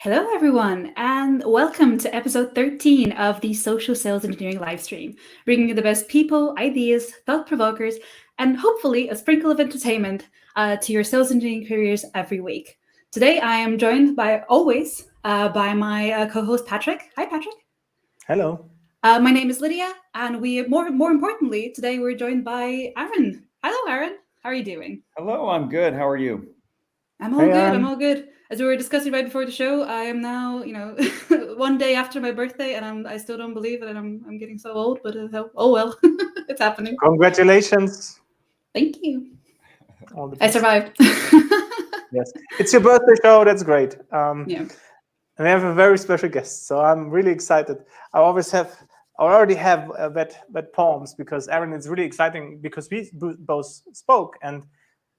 Hello, everyone, and welcome to episode 13 of the Social Sales Engineering livestream, bringing you the best people, ideas, thought provokers, and hopefully a sprinkle of entertainment to your sales engineering careers every week. Today, I am joined by always by my co-host Patrick. Hi, Patrick. Hello. My name is Lidia, and we more importantly today we're joined by Aaron. Hello, Aaron. How are you doing? Hello, I'm good. How are you? I'm all Hey, good. I'm Aaron. all good. As we were discussing right before the show, I am now, one day after my birthday, and I still don't believe it, and I'm getting so old. But oh well, it's happening. Congratulations. Thank you. All the I best. survived. Yes. It's your birthday show. That's great. Yeah. And we have a very special guest. So I'm really excited. I already have wet palms because Aaron, it's really exciting because we both spoke and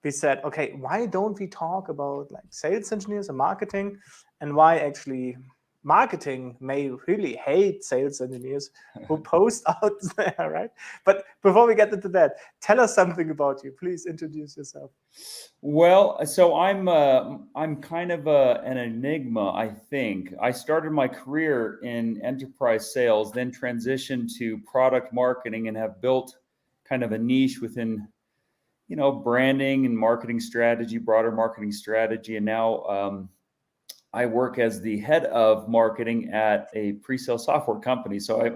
we said, okay, why don't we talk about like sales engineers and marketing and why actually marketing may really hate sales engineers who post out there, right? But before we get into that, tell us something about you. Please introduce yourself. Well, so I'm kind of an enigma, I think. I started my career in enterprise sales, then transitioned to product marketing and have built kind of a niche within, branding and marketing strategy, broader marketing strategy. And now I work as the head of marketing at a pre-sale software company. So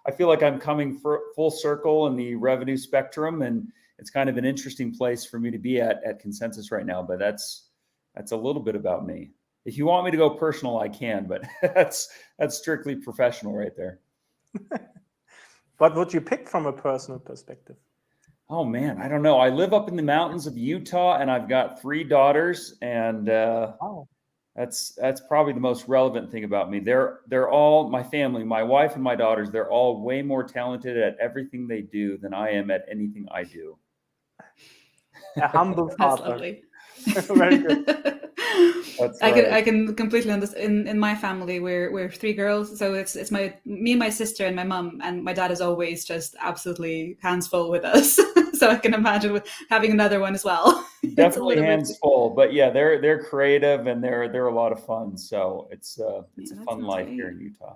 I feel like I'm coming full circle in the revenue spectrum, and it's kind of an interesting place for me to be at Consensus right now. But that's a little bit about me. If you want me to go personal, I can, but that's strictly professional right there. What would you pick from a personal perspective? Oh man, I don't know. I live up in the mountains of Utah, and I've got 3 daughters, and Oh, that's probably the most relevant thing about me. They're all my family, my wife and my daughters. They're all way more talented at everything they do than I am at anything I do. a humble That's father. lovely. Very good. That's I right. can completely understand. In my family, we're 3 girls, so it's me and my sister and my mum, and my dad is always just absolutely hands full with us. So I can imagine with having another one as well. It's a Definitely little bit. hands full, but yeah, they're creative and they're a lot of fun. So it's Yeah, a that fun sounds life here great. in Utah.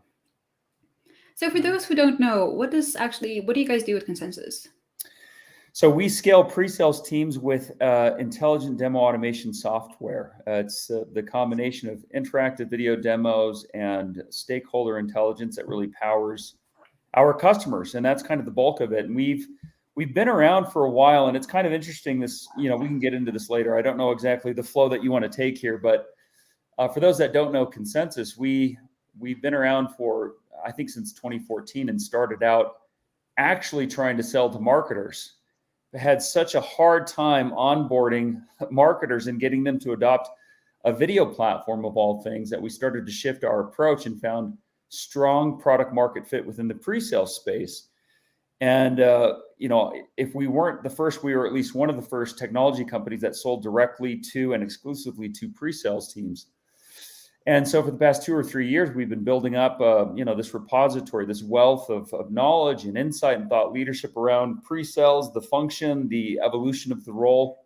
So for those who don't know, what do you guys do with Consensus? So we scale pre-sales teams with intelligent demo automation software. It's the combination of interactive video demos and stakeholder intelligence that really powers our customers, and that's kind of the bulk of it. And we've been around for a while, and it's kind of interesting. This, we can get into this later. I don't know exactly the flow that you want to take here, but for those that don't know Consensus, we've been around for I think since 2014 and started out actually trying to sell to marketers. Had such a hard time onboarding marketers and getting them to adopt a video platform of all things that we started to shift our approach and found strong product market fit within the pre-sale space. And if we weren't the first, we were at least one of the first technology companies that sold directly to and exclusively to pre-sales teams. And so for the past 2 or 3 years, we've been building up, this repository, this wealth of knowledge and insight and thought leadership around pre-sales, the function, the evolution of the role,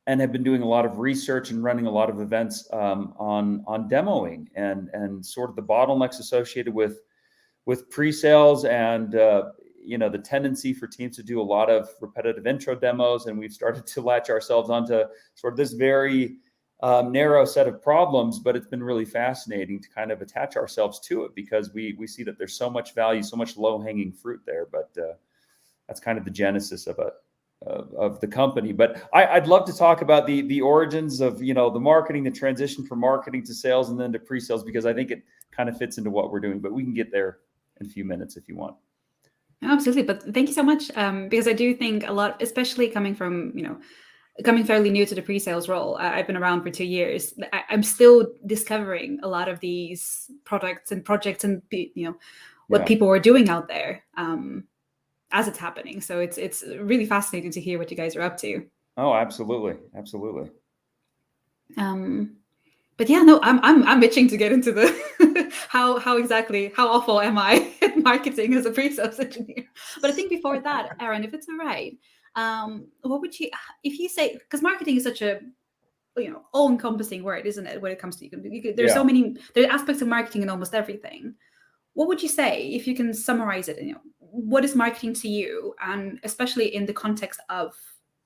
and have been doing a lot of research and running a lot of events on demoing and sort of the bottlenecks associated with pre-sales and the tendency for teams to do a lot of repetitive intro demos. And we've started to latch ourselves onto sort of this very narrow set of problems, but it's been really fascinating to kind of attach ourselves to it because we see that there's so much value, so much low-hanging fruit there. But that's kind of the genesis of the company. But I'd love to talk about the origins of the marketing, the transition from marketing to sales and then to pre-sales, because I think it kind of fits into what we're doing. But we can get there in a few minutes if you want. Absolutely, but thank you so much because I do think a lot, especially coming from coming fairly new to the pre-sales role. I've been around for 2 years. I'm still discovering a lot of these products and projects and what people are doing out there as it's happening. So it's really fascinating to hear what you guys are up to. Oh, absolutely. But yeah, no, I'm itching to get into the how awful am I at marketing as a pre-sales engineer. But I think before that, Aaron, if it's all right, what would you, if you say, because marketing is such a all-encompassing word, isn't it? When it comes to there's so many there are aspects of marketing in almost everything. What would you say if you can summarize it? What is marketing to you, and especially in the context of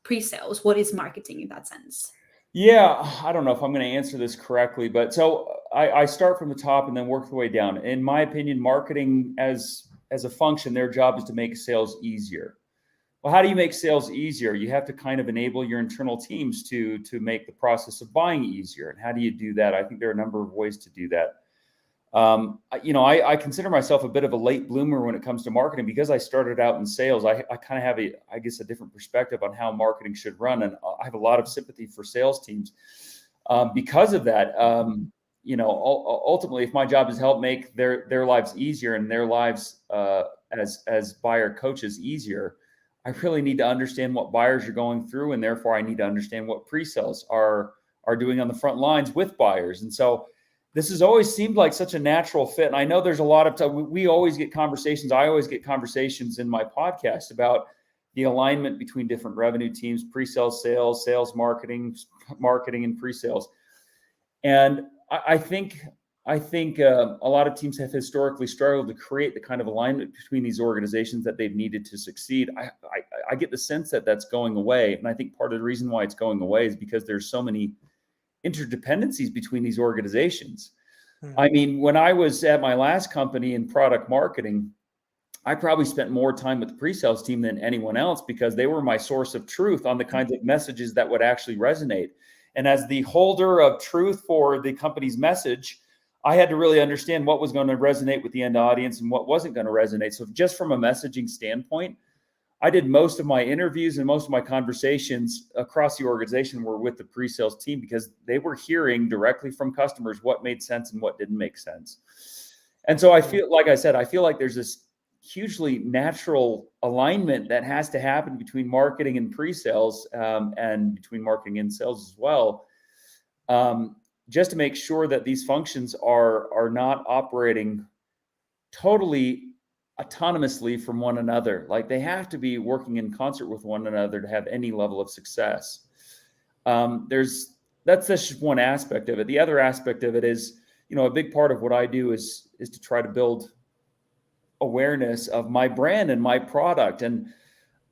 pre-sales, what is marketing in that sense? Yeah, I don't know if I'm going to answer this correctly, but so I start from the top and then work the way down. In my opinion, marketing as a function, their job is to make sales easier. Well, how do you make sales easier? You have to kind of enable your internal teams to make the process of buying easier. And how do you do that? I think there are a number of ways to do that. I consider myself a bit of a late bloomer when it comes to marketing because I started out in sales. I kind of have a different perspective on how marketing should run. And I have a lot of sympathy for sales teams because of that. Ultimately, if my job is to help make their lives easier and their lives as buyer coaches easier, I really need to understand what buyers are going through. And therefore I need to understand what pre-sales are doing on the front lines with buyers. And so this has always seemed like such a natural fit. And I know there's a lot of time. We always get conversations. I always get conversations in my podcast about the alignment between different revenue teams, pre-sales, sales, marketing, and pre-sales. And I think a lot of teams have historically struggled to create the kind of alignment between these organizations that they've needed to succeed. I get the sense that that's going away. And I think part of the reason why it's going away is because there's so many interdependencies between these organizations. I mean, when I was at my last company in product marketing, I probably spent more time with the pre-sales team than anyone else because they were my source of truth on the kinds of messages that would actually resonate. And as the holder of truth for the company's message, I had to really understand what was going to resonate with the end audience and what wasn't going to resonate. So just from a messaging standpoint, I did most of my interviews and most of my conversations across the organization were with the pre-sales team because they were hearing directly from customers what made sense and what didn't make sense. And so I feel, like I said, I feel like there's this hugely natural alignment that has to happen between marketing and pre-sales and between marketing and sales as well, just to make sure that these functions are not operating totally autonomously from one another. Like they have to be working in concert with one another to have any level of success. That's just one aspect of it. The other aspect of it is, a big part of what I do is to try to build awareness of my brand and my product. And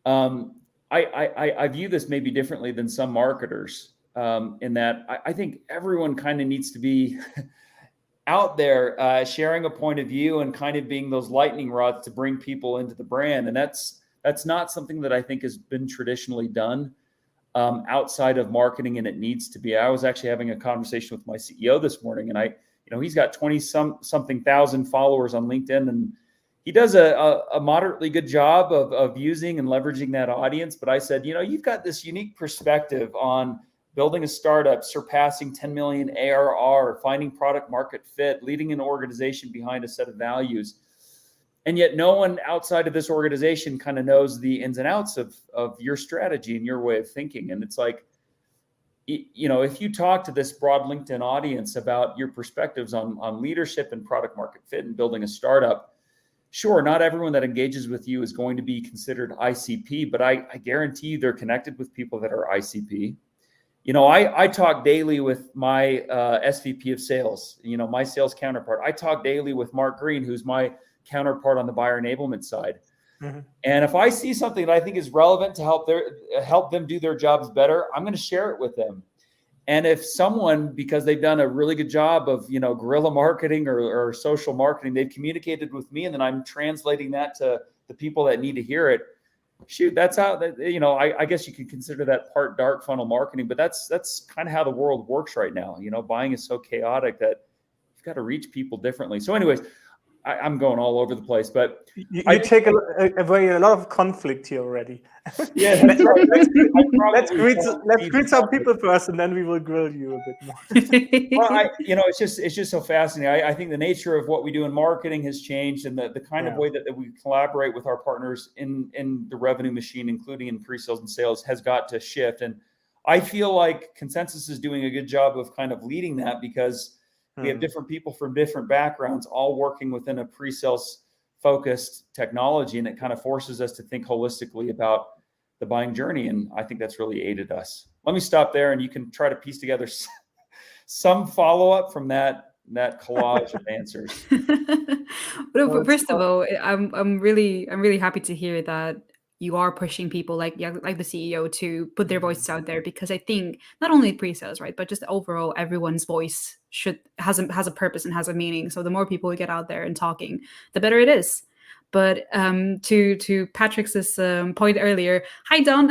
I view this maybe differently than some marketers in that I think everyone kind of needs to be out there sharing a point of view and kind of being those lightning rods to bring people into the brand. And that's not something that I think has been traditionally done outside of marketing, and it needs to be. I was actually having a conversation with my CEO this morning, and he's got 20-something thousand followers on LinkedIn, and he does a moderately good job of using and leveraging that audience. But I said, you've got this unique perspective on building a startup, surpassing 10 million ARR, finding product market fit, leading an organization behind a set of values. And yet no one outside of this organization kind of knows the ins and outs of your strategy and your way of thinking. And it's like, if you talk to this broad LinkedIn audience about your perspectives on leadership and product market fit and building a startup, sure, not everyone that engages with you is going to be considered ICP, but I guarantee you they're connected with people that are ICP. I talk daily with my SVP of sales, my sales counterpart. I talk daily with Mark Green, who's my counterpart on the buyer enablement side. Mm-hmm. And if I see something that I think is relevant to help them do their jobs better, I'm going to share it with them. And if someone, because they've done a really good job of, guerrilla marketing or social marketing, they've communicated with me, and then I'm translating that to the people that need to hear it. Shoot, that's how I guess you could consider that part dark funnel marketing, but that's kind of how the world works right now. Buying is so chaotic that you've got to reach people differently. So anyways, I'm going all over the place, but you take away a lot of conflict here already. Yeah, let's greet some people first, and then we will grill you a bit more. Well, it's just so fascinating. I think the nature of what we do in marketing has changed, and the kind of way that we collaborate with our partners in the revenue machine, including in pre-sales and sales, has got to shift. And I feel like Consensus is doing a good job of kind of leading that because we have different people from different backgrounds all working within a pre-sales focused technology, and it kind of forces us to think holistically about the buying journey. And I think that's really aided us. let me stop there, and you can try to piece together some follow-up from that collage of answers. Well, first of all, I'm really happy to hear that you are pushing people like the CEO to put their voices out there, because I think not only pre-sales, right, but just overall everyone's voice has a purpose and has a meaning. So the more people we get out there and talking, the better it is. But to Patrick's point earlier, hi Don.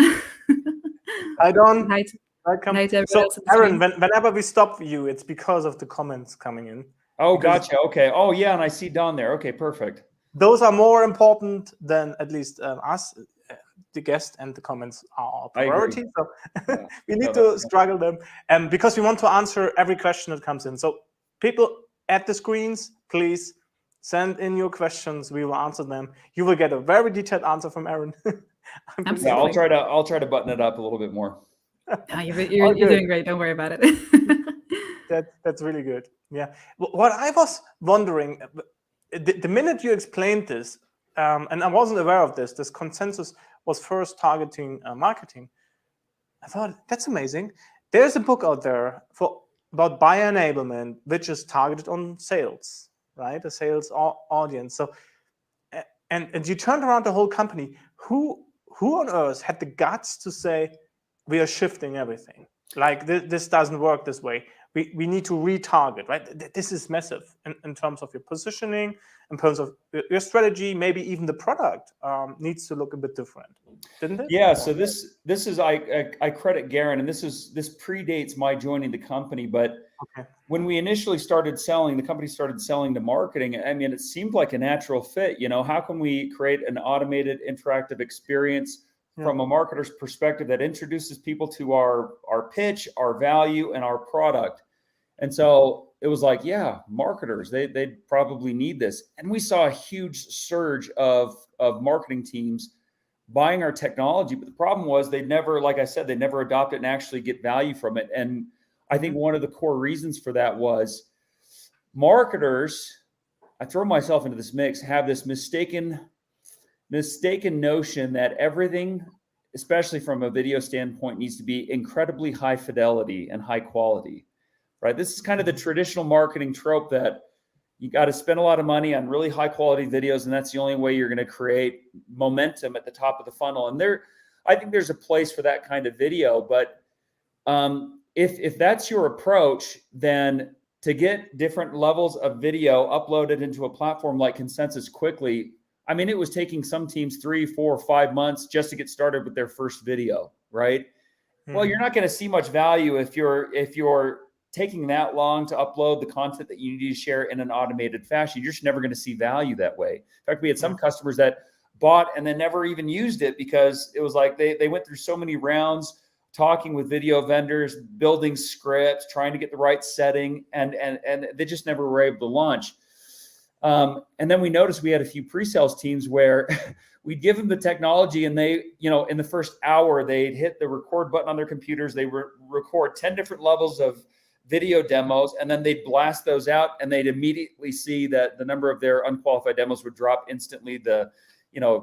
Hi Don. Hi, Welcome. hi to everyone So else on the Aaron, screen. whenever we stop you, it's because of the comments coming in. Oh, Because gotcha. Okay. Oh, yeah, and I see Don there. Okay, perfect. those are more important than at least us, the guest, and the comments are our I agree. priority. So Yeah. we need No, to struggle them, because we want to answer every question that comes in. So people at the screens, please send in your questions. We will answer them. You will get a very detailed answer from Aaron. Yeah, I'll try to button it up a little bit more. You're doing great. Don't worry about it. That's really good. Yeah. What I was wondering, the minute you explained this, and I wasn't aware of this consensus was first targeting marketing. I thought, that's amazing. There's a book out there about buyer enablement, which is targeted on sales, right? A sales audience. So, and you turned around the whole company. Who on earth had the guts to say, we are shifting everything? Like this doesn't work this way. We need to retarget, right? This is massive in terms of your positioning, in terms of your strategy, maybe even the product needs to look a bit different, didn't it? Yeah. So this is I credit Garen, and this predates my joining the company, but Okay. when we initially started selling, the company started selling to marketing. I mean, it seemed like a natural fit. You know, how can we create an automated, interactive experience from a marketer's perspective that introduces people to our pitch, our value, and our product? And so it was like, yeah, marketers, they'd probably need this. And we saw a huge surge of marketing teams buying our technology. But the problem was they never, like I said, they never adopt it and actually get value from it. And I think one of the core reasons for that was marketers, I throw myself into this mix, have this mistaken notion that everything, especially from a video standpoint, needs to be incredibly high fidelity and high quality, right? This is kind of the traditional marketing trope that you got to spend a lot of money on really high quality videos, and that's the only way you're going to create momentum at the top of the funnel. And I think there's a place for that kind of video, but if that's your approach, then to get different levels of video uploaded into a platform like Consensus quickly, I mean, it was taking some teams 3, 4, 5 months just to get started with their first video, right? Well, you're not going to see much value if you're taking that long to upload the content that you need to share in an automated fashion. You're just never going to see value that way. In fact, we had some customers that bought and then never even used it because it was like they went through so many rounds talking with video vendors, building scripts, trying to get the right setting, and they just never were able to launch. And then we noticed we had a few pre-sales teams where we'd give them the technology and they, in the first hour, they'd hit the record button on their computers. They would record 10 different levels of video demos, and then they'd blast those out, and they'd immediately see that the number of their unqualified demos would drop instantly. The,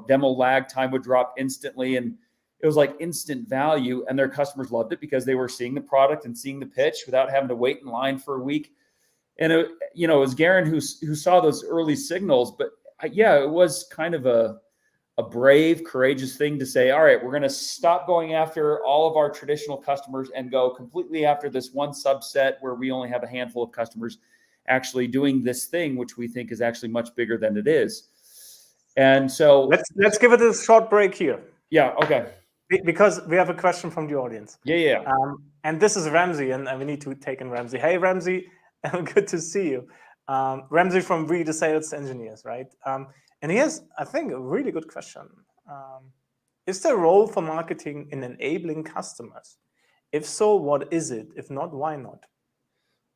demo lag time would drop instantly. And it was like instant value, and their customers loved it because they were seeing the product and seeing the pitch without having to wait in line for a week. And it was Garen who saw those early signals. But yeah, it was kind of a brave, courageous thing to say, all right, we're going to stop going after all of our traditional customers and go completely after this one subset where we only have a handful of customers actually doing this thing, which we think is actually much bigger than it is. And so let's give it a short break here. Yeah. Okay. Because we have a question from the audience. Yeah. And this is Ramsey, and we need to take in Ramsey. Hey, Ramsey, good to see you. Ramsey from We the Sales Engineers, right? And he has, I think, a really good question. Is there a role for marketing in enabling customers? If so, what is it? If not, why not?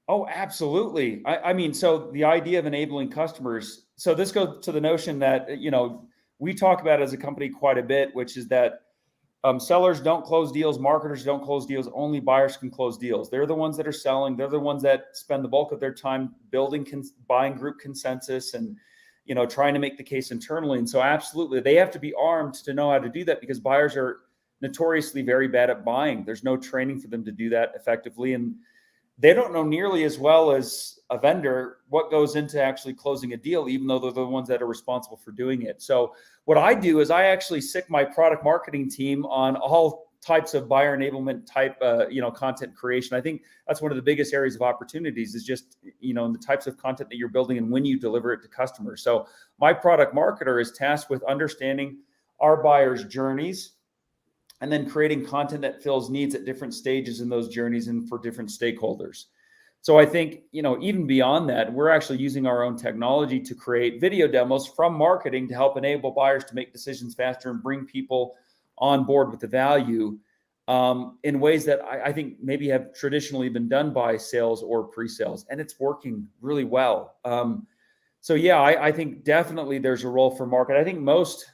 Oh, absolutely. I mean, so the idea of enabling customers, so this goes to the notion that, we talk about as a company quite a bit, which is that sellers don't close deals, marketers don't close deals, only buyers can close deals. They're the ones that are selling. They're the ones that spend the bulk of their time building buying group consensus and, trying to make the case internally. And so absolutely, they have to be armed to know how to do that because buyers are notoriously very bad at buying. There's no training for them to do that effectively. And they don't know nearly as well as a vendor what goes into actually closing a deal, even though they're the ones that are responsible for doing it. So what I do is I actually sick my product marketing team on all types of buyer enablement type, content creation. I think that's one of the biggest areas of opportunities is just, in the types of content that you're building and when you deliver it to customers. So my product marketer is tasked with understanding our buyers' journeys and then creating content that fills needs at different stages in those journeys and for different stakeholders. So I think, even beyond that, we're actually using our own technology to create video demos from marketing to help enable buyers to make decisions faster and bring people on board with the value in ways that I think maybe have traditionally been done by sales or pre-sales, and it's working really well. I think definitely there's a role for market. I think most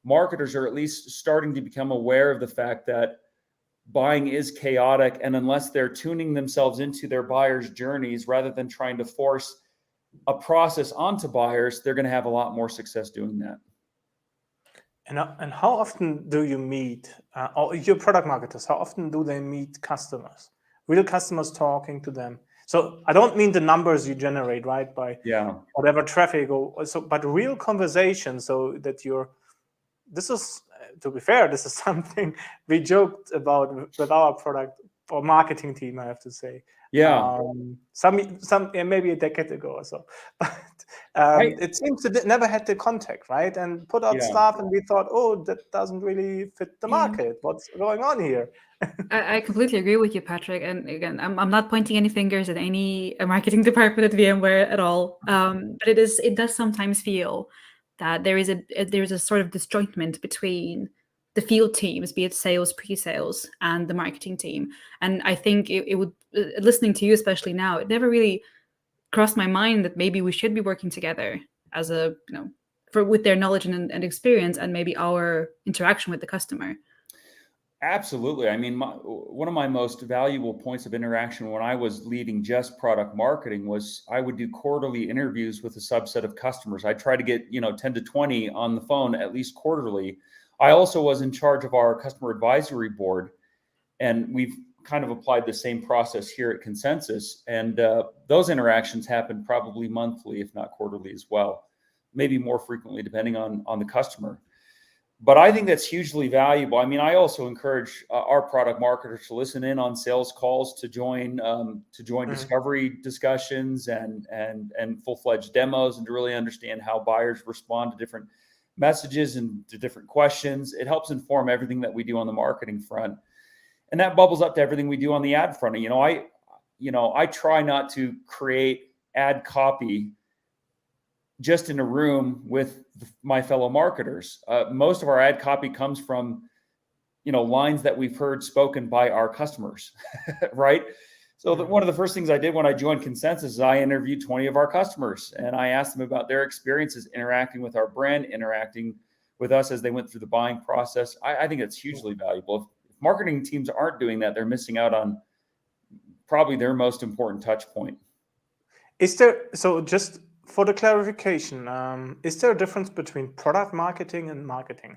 marketers are at least starting to become aware of the fact that buying is chaotic, and unless they're tuning themselves into their buyers' journeys rather than trying to force a process onto buyers, they're going to have a lot more success doing that. And how often do you meet, or your product marketers, how often do they meet customers, real customers talking to them? So I don't mean the numbers you generate, right, by whatever traffic, but real conversation, so that this is, to be fair, this is something we joked about with our product or marketing team, I have to say. Yeah. Some maybe a decade ago or so. But it seems that it never had the contact, right? And put out stuff, and we thought, oh, that doesn't really fit the market. What's going on here? I completely agree with you, Patrick. And again, I'm not pointing any fingers at any marketing department at VMware at all. But it does sometimes feel that there's a sort of disjointment between the field teams, be it sales, pre-sales, and the marketing team. And I think it would, listening to you especially now, it never really crossed my mind that maybe we should be working together as with their knowledge and experience, and maybe our interaction with the customer. Absolutely. I mean, one of my most valuable points of interaction when I was leading just product marketing was I would do quarterly interviews with a subset of customers. I try to get 10 to 20 on the phone at least quarterly. I also was in charge of our customer advisory board, and we've kind of applied the same process here at Consensus. And those interactions happen probably monthly, if not quarterly as well, maybe more frequently depending on the customer. But I think that's hugely valuable. I mean, I also encourage our product marketers to listen in on sales calls, to join discovery discussions and full-fledged demos, and to really understand how buyers respond to different messages and to different questions. It helps inform everything that we do on the marketing front, and that bubbles up to everything we do on the ad front. I try not to create ad copy just in a room with my fellow marketers. Most of our ad copy comes from, lines that we've heard spoken by our customers, right? So one of the first things I did when I joined Consensus is I interviewed 20 of our customers, and I asked them about their experiences interacting with our brand, interacting with us as they went through the buying process. I think it's hugely valuable. If marketing teams aren't doing that, they're missing out on probably their most important touch point. Just for the clarification, is there a difference between product marketing and marketing?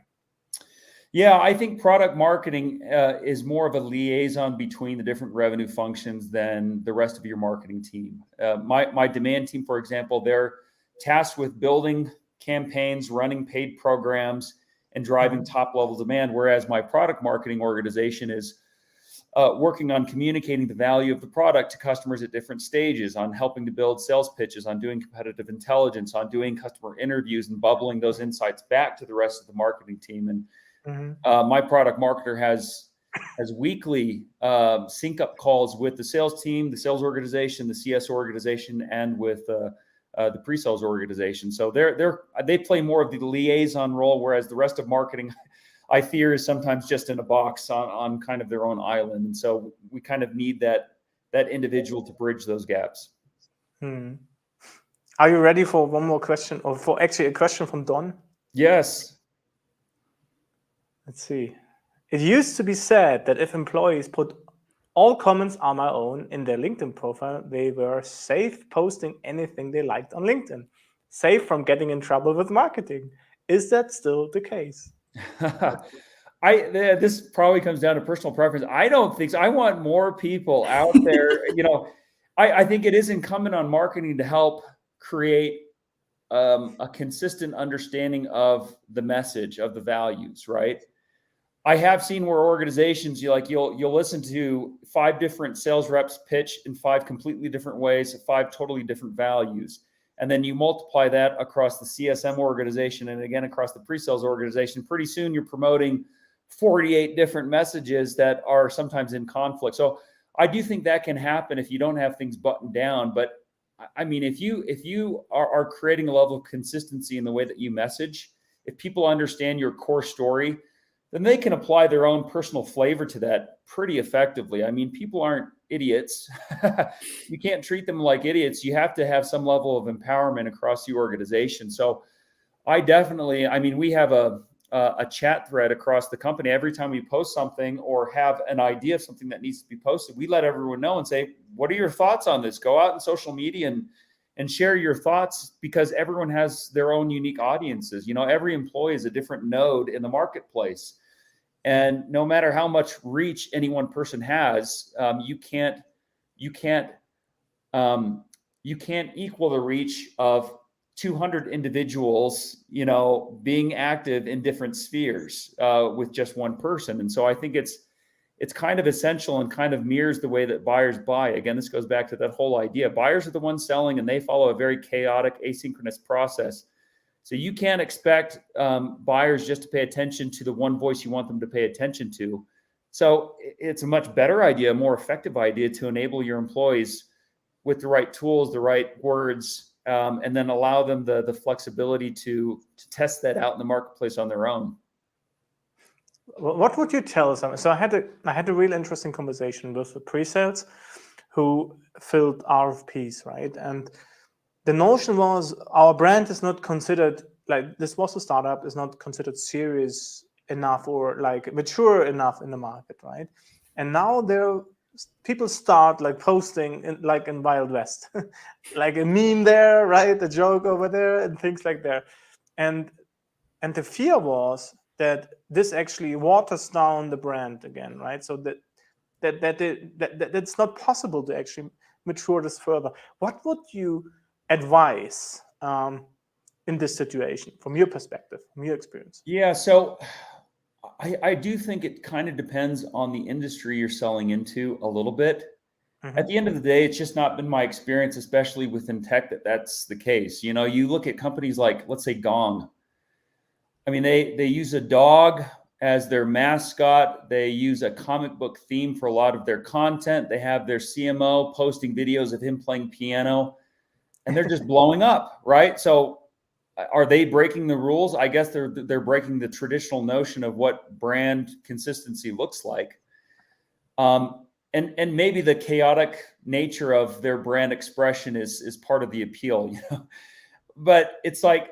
Yeah, I think product marketing is more of a liaison between the different revenue functions than the rest of your marketing team. My demand team, for example, they're tasked with building campaigns, running paid programs, and driving top-level demand, whereas my product marketing organization is working on communicating the value of the product to customers at different stages, on helping to build sales pitches, on doing competitive intelligence, on doing customer interviews and bubbling those insights back to the rest of the marketing team. And my product marketer has weekly sync up calls with the sales team, the sales organization, the CS organization, and with the pre-sales organization. So they play more of the liaison role, whereas the rest of marketing, I fear, is sometimes just in a box on kind of their own island. And so we kind of need that individual to bridge those gaps. Are you ready for one more question, or for actually a question from Don? Yes. Let's see. It used to be said that if employees put all comments are my own in their LinkedIn profile, they were safe posting anything they liked on LinkedIn, safe from getting in trouble with marketing. Is that still the case? This probably comes down to personal preference. I don't think so. I want more people out there. I think it is incumbent on marketing to help create a consistent understanding of the message, of the values, right? I have seen where organizations you'll listen to 5 different sales reps pitch in 5 completely different ways, 5 totally different values. And then you multiply that across the CSM organization and again across the pre-sales organization. Pretty soon you're promoting 48 different messages that are sometimes in conflict. So I do think that can happen if you don't have things buttoned down. But I mean, if you are creating a level of consistency in the way that you message, if people understand your core story, then they can apply their own personal flavor to that pretty effectively. I mean, people aren't idiots. You can't treat them like idiots. You have to have some level of empowerment across the organization. So I mean, we have a chat thread across the company. Every time we post something or have an idea of something that needs to be posted, we let everyone know and say, what are your thoughts on this? Go out in social media and share your thoughts, because everyone has their own unique audiences. Every employee is a different node in the marketplace. And no matter how much reach any one person has, you can't equal the reach of 200 individuals, being active in different spheres with just one person. And so I think it's kind of essential and kind of mirrors the way that buyers buy. Again, this goes back to that whole idea. Buyers are the ones selling, and they follow a very chaotic, asynchronous process. So you can't expect buyers just to pay attention to the one voice you want them to pay attention to. So it's a much better idea, a more effective idea to enable your employees with the right tools, the right words, and then allow them the flexibility to test that out in the marketplace on their own. What would you tell us? So I had a really interesting conversation with the pre-sales who filled RFPs, right? And the notion was our brand is not considered, like, this was a startup, is not considered serious enough or like mature enough in the market, right? And now people start like posting in Wild West, like a meme there, right? A joke over there and things like that. And the fear was that this actually waters down the brand again, right? So that it's not possible to actually mature this further. What would you advise in this situation from your perspective, from your experience? Yeah, so I do think it kind of depends on the industry you're selling into a little bit. At the end of the day, it's just not been my experience, especially within tech, that's the case. You look at companies like, let's say, Gong. I mean, they use a dog as their mascot. They use a comic book theme for a lot of their content. They have their CMO posting videos of him playing piano, and they're just blowing up, right? So are they breaking the rules? I guess they're breaking the traditional notion of what brand consistency looks like. And maybe the chaotic nature of their brand expression is part of the appeal, But it's like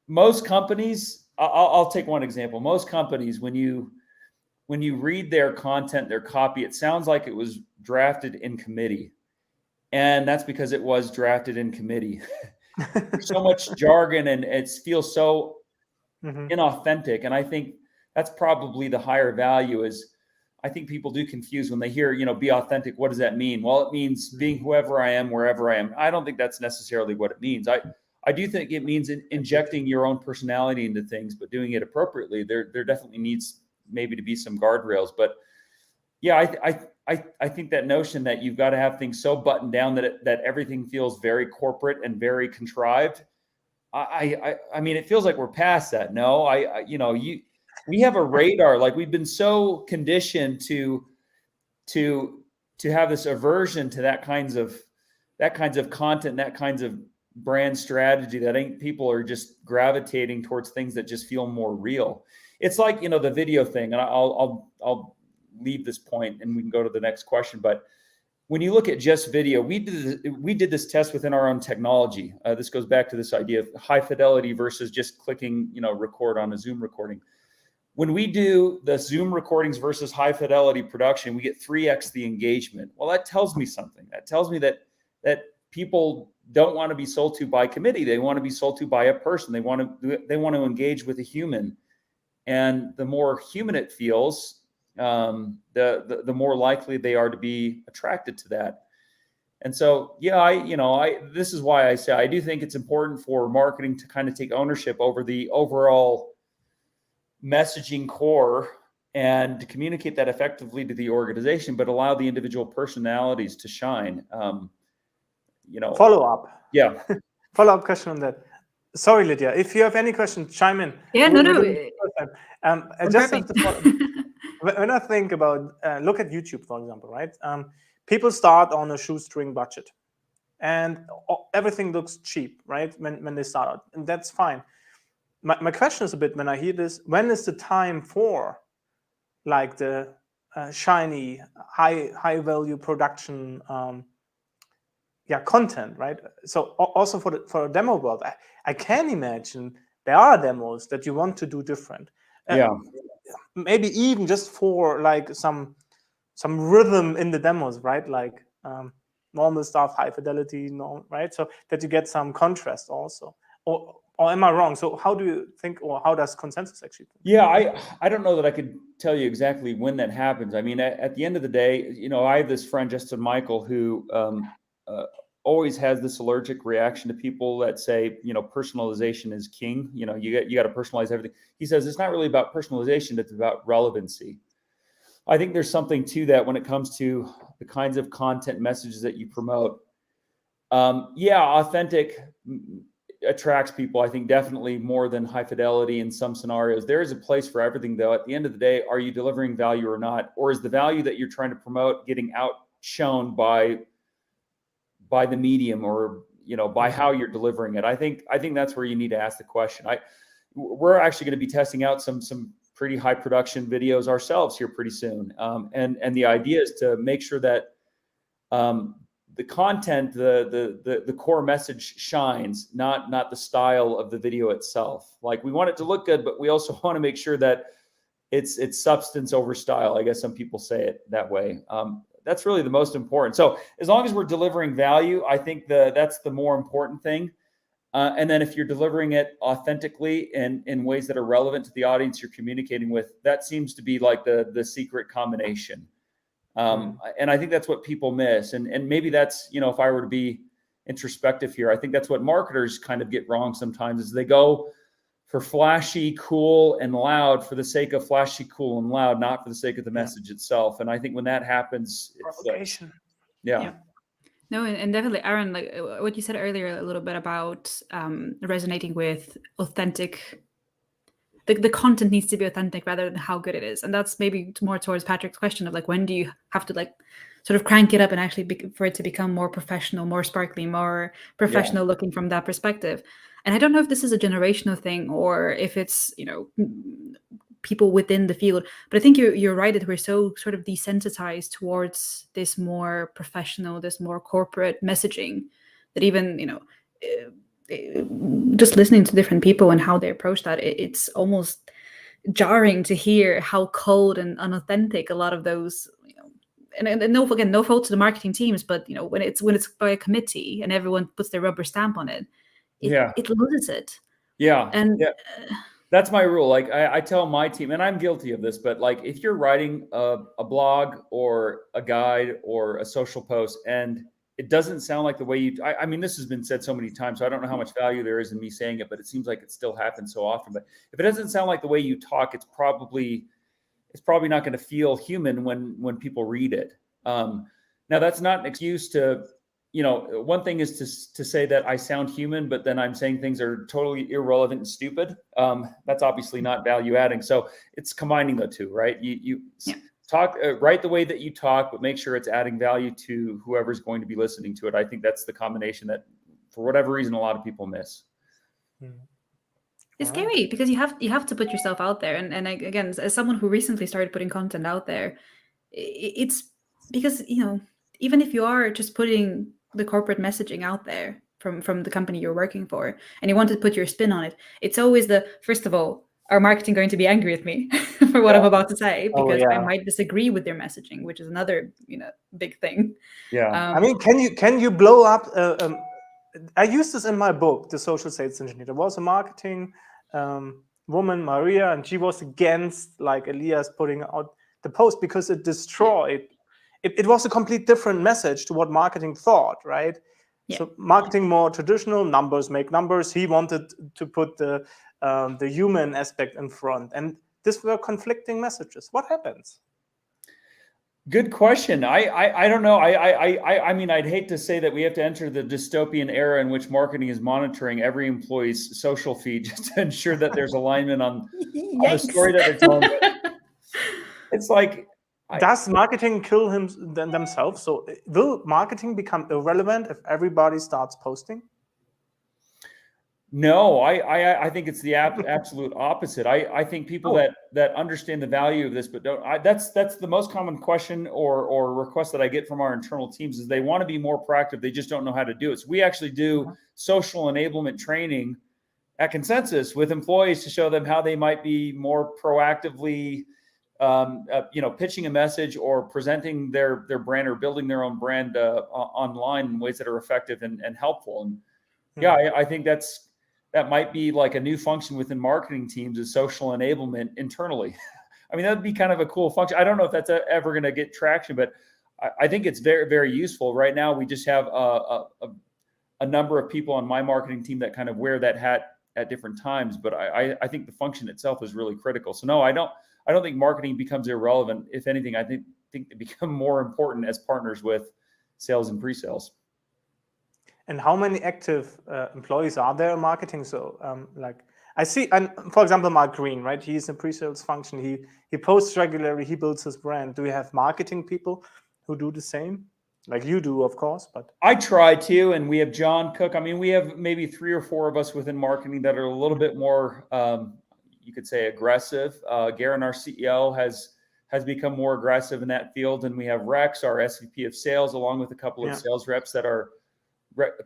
most companies, I'll take one example. Most companies, when you read their content, their copy, it sounds like it was drafted in committee. And that's because it was drafted in committee. There's so much jargon and it feels so inauthentic. And I think that's probably the higher value is, I think people do confuse when they hear, be authentic. What does that mean? Well, it means being whoever I am, wherever I am. I don't think that's necessarily what it means. I do think it means injecting your own personality into things, but doing it appropriately. There definitely needs maybe to be some guardrails. But yeah, I think that notion that you've got to have things so buttoned down that everything feels very corporate and very contrived. I mean, it feels like we're past that. No, we have a radar. Like, we've been so conditioned to have this aversion to that kinds of content, that kinds of brand strategy, that people are just gravitating towards things that just feel more real. It's like, the video thing, and I'll leave this point and we can go to the next question. But when you look at just video, we did this test within our own technology. This goes back to this idea of high fidelity versus just clicking, record on a Zoom recording. When we do the Zoom recordings versus high fidelity production, we get 3x the engagement. Well, that tells me something. That tells me that people don't want to be sold to by committee. They want to be sold to by a person. They want to engage with a human. and the more human it feels, the more likely they are to be attracted to that. And so, yeah, this is why I say I do think it's important for marketing to kind of take ownership over the overall messaging core and to communicate that effectively to the organization, but allow the individual personalities to shine. Follow up. Yeah. Follow up question on that. Sorry, Lidia, if you have any questions, chime in. Yeah, no. I just have to follow. When I think about, look at YouTube, for example, right? People start on a shoestring budget and everything looks cheap, right? When they start out, and that's fine. My question is a bit, when I hear this, when is the time for like the shiny, high value production content, right? So also for the demo world, I can imagine there are demos that you want to do different. Maybe even just for like some rhythm in the demos, right? Like normal stuff, high fidelity, right? So that you get some contrast also. Or am I wrong? So how do you think, or how does consensus actually think? Yeah, I don't know that I could tell you exactly when that happens. I mean, at the end of the day, I have this friend, Justin Michael, who always has this allergic reaction to people that say, personalization is king. You got to personalize everything. He says it's not really about personalization, it's about relevancy. I think there's something to that when it comes to the kinds of content messages that you promote. Authentic attracts people, I think, definitely more than high fidelity in some scenarios. There is a place for everything, though. At the end of the day, are you delivering value or not? Or is the value that you're trying to promote getting outshone by the medium, or by how you're delivering it? I think that's where you need to ask the question. We're actually going to be testing out some pretty high production videos ourselves here pretty soon, and the idea is to make sure that the content, the core message shines, not the style of the video itself. Like, we want it to look good, but we also want to make sure that it's substance over style. I guess some people say it that way. That's really the most important. So as long as we're delivering value, I think that's the more important thing. And then if you're delivering it authentically and in ways that are relevant to the audience you're communicating with, that seems to be like the secret combination. And I think that's what people miss. And maybe that's, if I were to be introspective here, I think that's what marketers kind of get wrong sometimes, is they go for flashy, cool, and loud for the sake of flashy, cool, and loud, not for the sake of the message itself. And I think when that happens, it's yeah. No, and definitely, Aaron, like what you said earlier a little bit about resonating with authentic. The content needs to be authentic rather than how good it is. And that's maybe more towards Patrick's question of like, when do you have to like sort of crank it up and actually for it to become more professional, more sparkly, more professional looking from that perspective. And I don't know if this is a generational thing or if it's, people within the field, but I think you're right that we're so sort of desensitized towards this more professional, this more corporate messaging that even, just listening to different people and how they approach that, it's almost jarring to hear how cold and unauthentic a lot of those, and no fault to the marketing teams, but when it's by a committee and everyone puts their rubber stamp on it, it loses it. And that's my rule. Like I tell my team, and I'm guilty of this, but like if you're writing a blog or a guide or a social post and it doesn't sound like the way I mean, this has been said so many times, so I don't know how much value there is in me saying it, but it seems like it still happens so often. But if it doesn't sound like the way you talk, it's probably not going to feel human when people read it. Now, that's not an excuse to, one thing is to say that I sound human, but then I'm saying things are totally irrelevant and stupid. That's obviously not value adding. So it's combining the two, right? You talk, write the way that you talk, but make sure it's adding value to whoever's going to be listening to it. I think that's the combination that, for whatever reason, a lot of people miss. It's scary because you have to put yourself out there. And again, as someone who recently started putting content out there, it's because, even if you are just putting the corporate messaging out there from the company you're working for and you want to put your spin on it, it's always first of all, are marketing going to be angry with me for what I'm about to say? Because I might disagree with their messaging, which is another, big thing. I mean, can you blow up? I used this in my book, The Social Sales Engineer. There was a marketing woman, Maria, and she was against like Elias putting out the post because it destroyed. It was a complete different message to what marketing thought, right? Yeah. So marketing more traditional, numbers make numbers. He wanted to put the human aspect in front, and these were conflicting messages. What happens? Good question. I don't know. I mean, I'd hate to say that we have to enter the dystopian era in which marketing is monitoring every employee's social feed just to ensure that there's alignment on the story that they're telling. It's like, does marketing kill themselves? So will marketing become irrelevant if everybody starts posting? No, I think it's the absolute opposite. I think people that understand the value of this, but don't. That's the most common question or request that I get from our internal teams is they want to be more proactive. They just don't know how to do it. So we actually do social enablement training at Consensus with employees to show them how they might be more proactively, pitching a message or presenting their brand or building their own brand online in ways that are effective and helpful. And yeah, I think that might be like a new function within marketing teams is social enablement internally. I mean, that'd be kind of a cool function. I don't know if that's ever going to get traction, but I think it's very, very useful. Right now, we just have a number of people on my marketing team that kind of wear that hat at different times. But I think the function itself is really critical. So no, I don't think marketing becomes irrelevant. If anything, I think they become more important as partners with sales and pre-sales. And how many active employees are there in marketing? So like I see, and for example, Mark Green, right? He's in pre-sales function. He posts regularly. He builds his brand. Do we have marketing people who do the same? Like you do, of course, but I try to, and we have John Cook. I mean, we have maybe 3 or 4 of us within marketing that are a little bit more, you could say, aggressive. Garen, our CEO, has become more aggressive in that field, and we have Rex, our SVP of sales, along with a couple of sales reps that are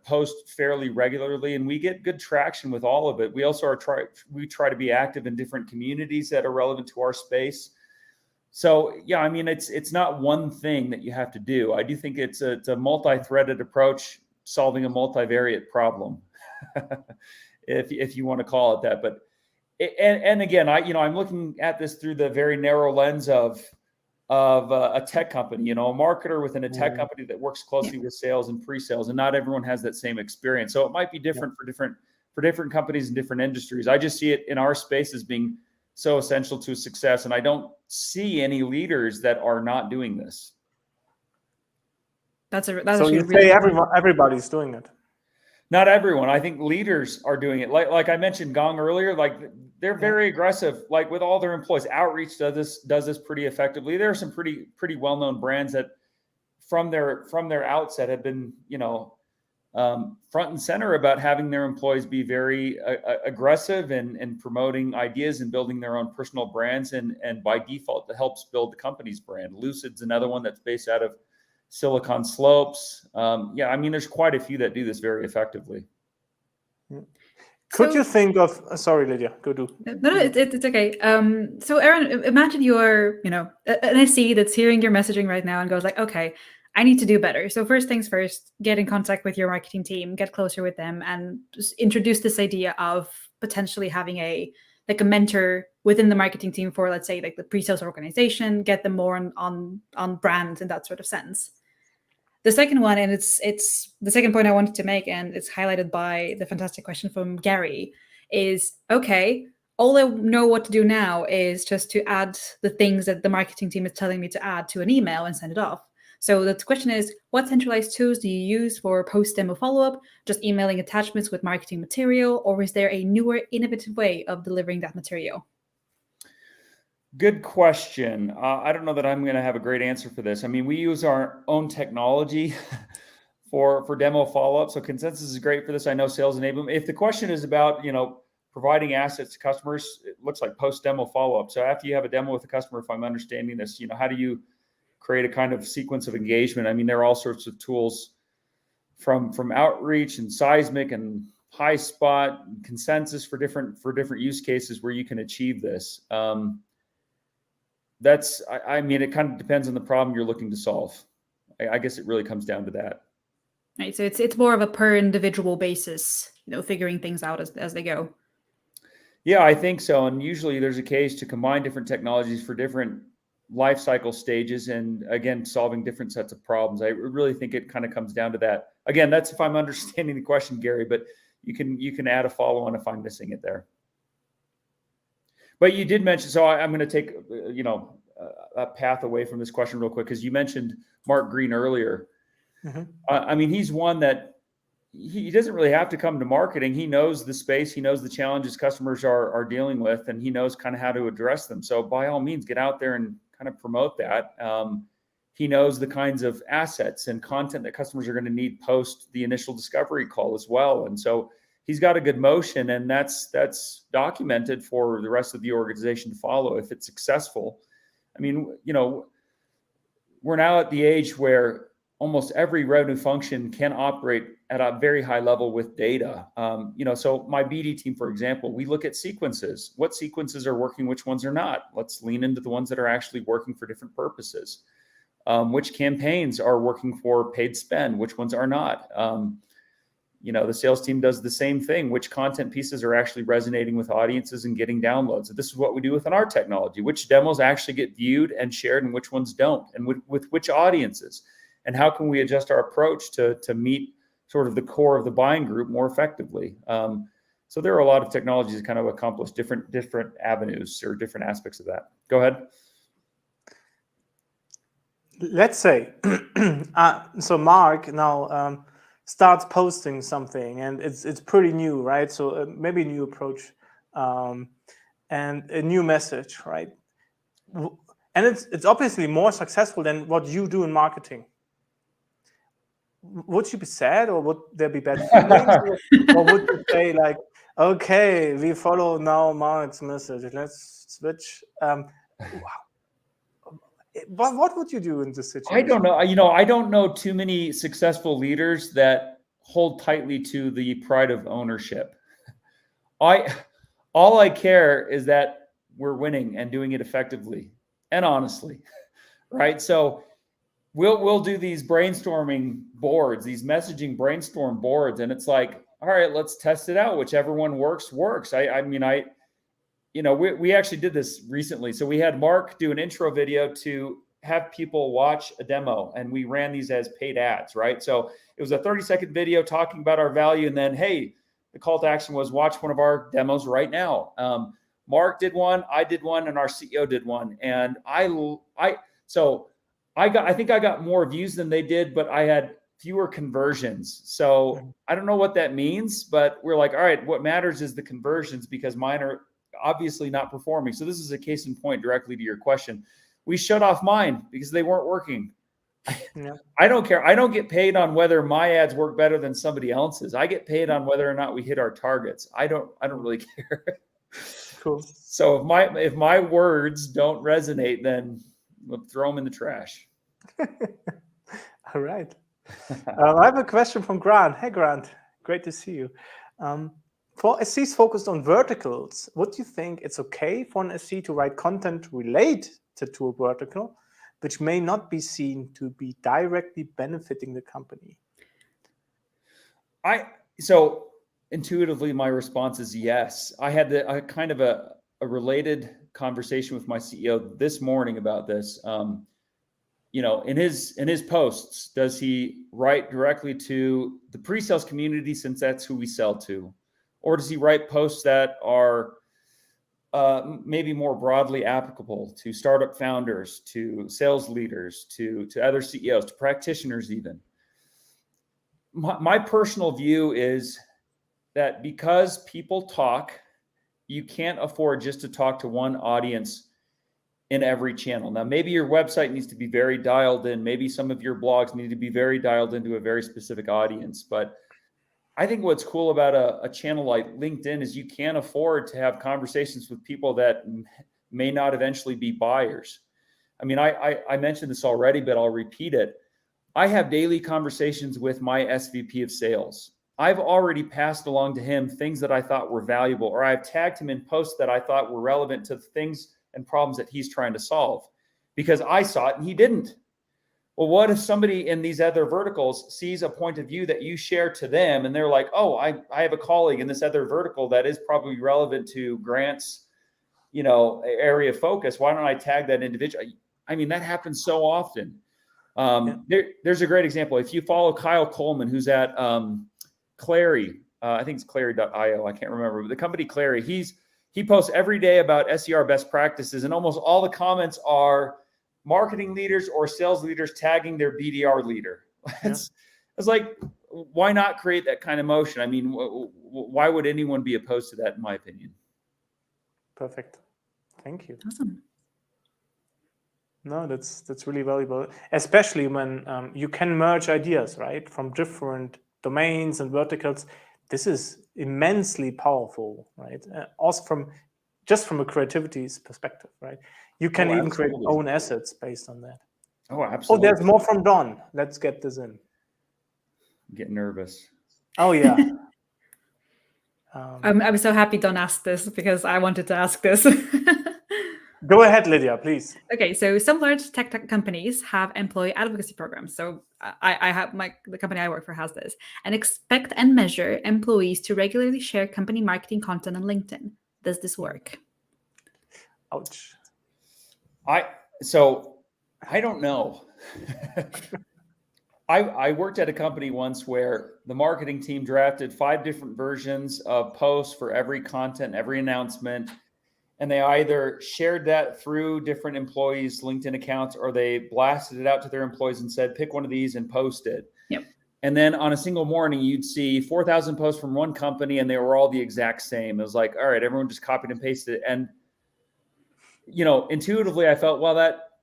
post fairly regularly, and we get good traction with all of it. We also try to be active in different communities that are relevant to our space. So yeah, I mean, it's not one thing that you have to do. I do think it's a multi-threaded approach solving a multivariate problem, if you want to call it that. But and again, I'm looking at this through the very narrow lens of a tech company, a marketer within a tech company that works closely with sales and pre-sales, and not everyone has that same experience. So it might be different for different companies and different industries. I just see it in our space as being so essential to success, and I don't see any leaders that are not doing this. That's so you say everybody's doing it. Not everyone. I think leaders are doing it. Like I mentioned Gong earlier, like they're very aggressive, like with all their employees. Outreach does this pretty effectively. There are some pretty well-known brands that from their outset have been, front and center about having their employees be very aggressive and promoting ideas and building their own personal brands. And by default, that helps build the company's brand. Lucid's another one that's based out of Silicon Slopes. I mean, there's quite a few that do this very effectively. Could you think of, sorry, Lydia, go do. No, it's okay. So Aaron, imagine you're, an SE that's hearing your messaging right now and goes like, okay, I need to do better. So first things first, get in contact with your marketing team, get closer with them, and just introduce this idea of potentially having a mentor within the marketing team for, let's say, like the pre-sales organization, get them more on brand in that sort of sense. The second one, and it's the second point I wanted to make, and it's highlighted by the fantastic question from Gary, is, okay, all I know what to do now is just to add the things that the marketing team is telling me to add to an email and send it off. So the question is, what centralized tools do you use for post-demo follow-up? Just emailing attachments with marketing material, or is there a newer, innovative way of delivering that material? Good question. I don't know that I'm going to have a great answer for this. I mean, we use our own technology for demo follow-up. So Consensus is great for this. I know sales enablement. If the question is about, providing assets to customers, it looks like post-demo follow-up. So after you have a demo with a customer, if I'm understanding this, how do you create a kind of sequence of engagement? I mean, there are all sorts of tools from outreach and seismic and high spot and Consensus for different use cases where you can achieve this. I mean, it kind of depends on the problem you're looking to solve. I guess it really comes down to that. Right. So it's more of a per individual basis, figuring things out as they go. Yeah, I think so. And usually there's a case to combine different technologies for different life cycle stages, and again, solving different sets of problems. I really think it kind of comes down to that. Again, that's if I'm understanding the question, Gary, but you can add a follow on if I'm missing it there. But you did mention, so I'm going to take a path away from this question real quick, because you mentioned Mark Green earlier. Mm-hmm. I mean, he's one that he doesn't really have to come to marketing. He knows the space, he knows the challenges customers are dealing with, and he knows kind of how to address them. So by all means, get out there and kind of promote that. He knows the kinds of assets and content that customers are going to need post the initial discovery call as well. And so he's got a good motion, and that's documented for the rest of the organization to follow if it's successful. I mean, we're now at the age where almost every revenue function can operate at a very high level with data. So my BD team, for example, we look at sequences. What sequences are working, which ones are not? Let's lean into the ones that are actually working for different purposes. Which campaigns are working for paid spend, which ones are not? The sales team does the same thing. Which content pieces are actually resonating with audiences and getting downloads? This is what we do within our technology. Which demos actually get viewed and shared and which ones don't? And with which audiences? And how can we adjust our approach to meet sort of the core of the buying group more effectively? So there are a lot of technologies that kind of accomplish different avenues or different aspects of that. Go ahead. Let's say, so Mark now starts posting something, and it's pretty new, right? So maybe a new approach and a new message, right? And it's obviously more successful than what you do in marketing. Would you be sad, or would there be bad feelings? Or would you say like, okay, we follow now Mark's message, let's switch? What would you do in this situation? I don't know. I don't know too many successful leaders that hold tightly to the pride of ownership. All I care is that we're winning and doing it effectively and honestly, right? So we'll do these brainstorming boards, these messaging brainstorm boards, and it's like, all right, let's test it out. Whichever one works. We actually did this recently. So we had Mark do an intro video to have people watch a demo, and we ran these as paid ads, right? So it was a 30-second video talking about our value, and then, hey, the call to action was watch one of our demos right now. Mark did one, I did one, and our CEO did one. And I think I got more views than they did, but I had fewer conversions. So I don't know what that means, but we're like, all right, what matters is the conversions, because mine are obviously not performing. So this is a case in point directly to your question. We shut off mine because they weren't working. Yeah. I don't care. I don't get paid on whether my ads work better than somebody else's. I get paid on whether or not we hit our targets. I don't really care. Cool. So if my words don't resonate, then we'll throw them in the trash. All right. I have a question from Grant. Hey, Grant. Great to see you. For SCs focused on verticals, would you think it's okay for an SC to write content related to a vertical, which may not be seen to be directly benefiting the company? So intuitively, my response is yes. I had a kind of a related conversation with my CEO this morning about this. In his posts, does he write directly to the pre-sales community, since that's who we sell to? Or does he write posts that are maybe more broadly applicable to startup founders, to sales leaders, to other CEOs, to practitioners even? My personal view is that because people talk, you can't afford just to talk to one audience in every channel. Now, maybe your website needs to be very dialed in. Maybe some of your blogs need to be very dialed into a very specific audience. But I think what's cool about a channel like LinkedIn is you can afford to have conversations with people that may not eventually be buyers. I mean, I mentioned this already, but I'll repeat it. I have daily conversations with my SVP of sales. I've already passed along to him things that I thought were valuable, or I've tagged him in posts that I thought were relevant to things and problems that he's trying to solve, because I saw it and he didn't. Well, what if somebody in these other verticals sees a point of view that you share to them and they're like, oh, I have a colleague in this other vertical that is probably relevant to Grant's, area of focus. Why don't I tag that individual? I mean, that happens so often. There's a great example. If you follow Kyle Coleman, who's at Clary, I think it's Clary.io. I can't remember, but the company Clary, he posts every day about SDR best practices, and almost all the comments are marketing leaders or sales leaders tagging their BDR leader. It's like, why not create that kind of motion? I mean, why would anyone be opposed to that, in my opinion? Perfect. Thank you. Awesome. No, that's really valuable, especially when you can merge ideas, right, from different domains and verticals. This is immensely powerful, right? Also from a creativity perspective, right? You can even create own assets based on that. Oh, absolutely. Oh, there's more from Don. Let's get this in. I'm getting nervous. Oh, yeah. I'm so happy Don asked this because I wanted to ask this. Go ahead, Lidia, please. Okay, so some large tech companies have employee advocacy programs. So I have the company I work for has this, and expect and measure employees to regularly share company marketing content on LinkedIn. Does this work? Ouch. I don't know. I worked at a company once where the marketing team drafted 5 different versions of posts for every content, every announcement. And they either shared that through different employees' LinkedIn accounts, or they blasted it out to their employees and said, pick one of these and post it. Yep. And then on a single morning, you'd see 4,000 posts from one company and they were all the exact same. It was like, all right, everyone just copied and pasted it. And, intuitively, I felt, well,